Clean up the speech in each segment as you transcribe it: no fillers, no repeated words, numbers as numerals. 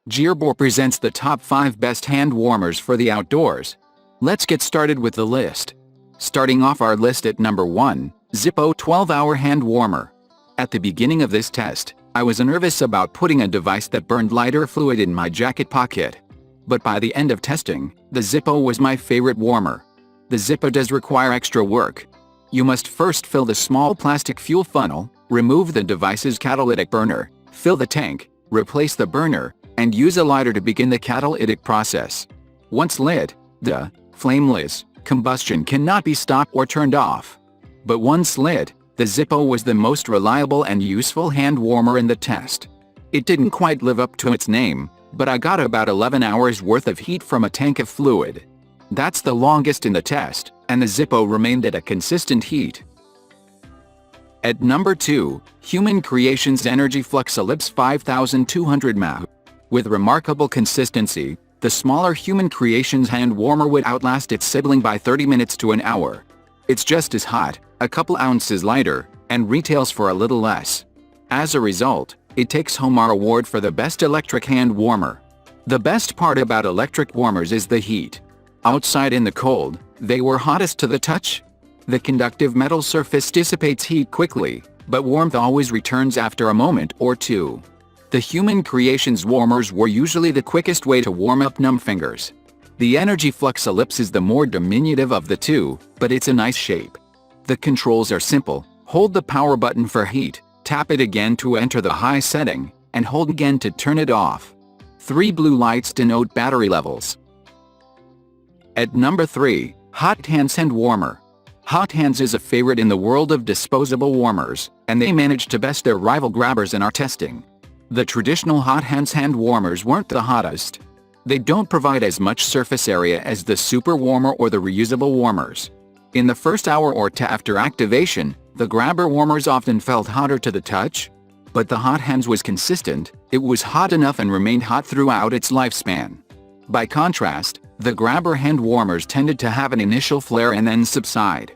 Zippo presents the top 5 best hand warmers for the outdoors. Let's get started with the list. Starting off our list at number 1, Zippo 12-hour hand warmer. At the beginning of this test, I was nervous about putting a device that burned lighter fluid in my jacket pocket. But by the end of testing, the Zippo was my favorite warmer. The Zippo does require extra work. You must first fill the small plastic fuel funnel, remove the device's catalytic burner, fill the tank, replace the burner, and use a lighter to begin the catalytic process. Once lit, the flameless combustion cannot be stopped or turned off. But once lit, the Zippo was the most reliable and useful hand warmer in the test. It didn't quite live up to its name, but I got about 11 hours worth of heat from a tank of fluid. That's the longest in the test, and the Zippo remained at a consistent heat. At number 2, Human Creations Energy Flux Ellipse 5200 mAh. With remarkable consistency, the smaller Human Creations hand warmer would outlast its sibling by 30 minutes to an hour. It's just as hot, a couple ounces lighter, and retails for a little less. As a result, it takes home our award for the best electric hand warmer. The best part about electric warmers is the heat. Outside in the cold, they were hottest to the touch. The conductive metal surface dissipates heat quickly, but warmth always returns after a moment or two. The Human Creations warmers were usually the quickest way to warm up numb fingers. The Energy Flux Ellipse is the more diminutive of the two, but it's a nice shape. The controls are simple: hold the power button for heat, tap it again to enter the high setting, and hold again to turn it off. 3 blue lights denote battery levels. At number 3, Hot Hands Hand Warmer. Hot Hands is a favorite in the world of disposable warmers, and they managed to best their rival grabbers in our testing. The traditional Hot Hands hand warmers weren't the hottest. They don't provide as much surface area as the Super Warmer or the reusable warmers. In the first hour or two after activation, the grabber warmers often felt hotter to the touch. But the Hot Hands was consistent, it was hot enough and remained hot throughout its lifespan. By contrast, the grabber hand warmers tended to have an initial flare and then subside.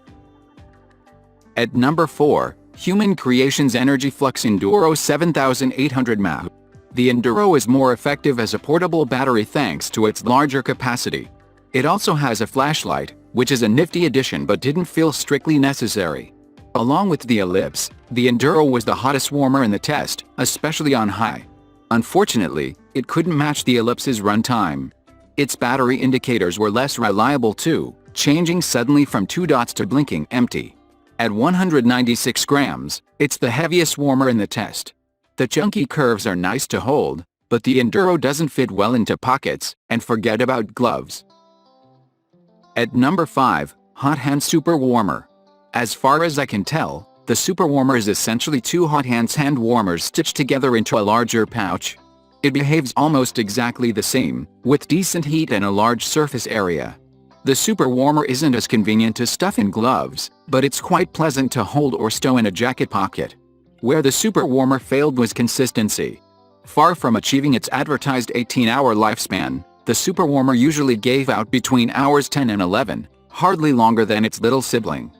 At number 4, Human Creations Energy Flux Enduro 7800 mAh. The Enduro is more effective as a portable battery thanks to its larger capacity. It also has a flashlight, which is a nifty addition but didn't feel strictly necessary. Along with the Ellipse, the Enduro was the hottest warmer in the test, especially on high. Unfortunately, it couldn't match the Ellipse's runtime. Its battery indicators were less reliable too, changing suddenly from 2 dots to blinking empty. At 196 grams, it's the heaviest warmer in the test. The chunky curves are nice to hold, but the Enduro doesn't fit well into pockets, and forget about gloves. At number 5, Hot Hands Super Warmer. As far as I can tell, the Super Warmer is essentially 2 Hot Hands hand warmers stitched together into a larger pouch. It behaves almost exactly the same, with decent heat and a large surface area. The Super Warmer isn't as convenient to stuff in gloves, but it's quite pleasant to hold or stow in a jacket pocket. Where the Super Warmer failed was consistency. Far from achieving its advertised 18-hour lifespan, the Super Warmer usually gave out between hours 10 and 11, hardly longer than its little sibling.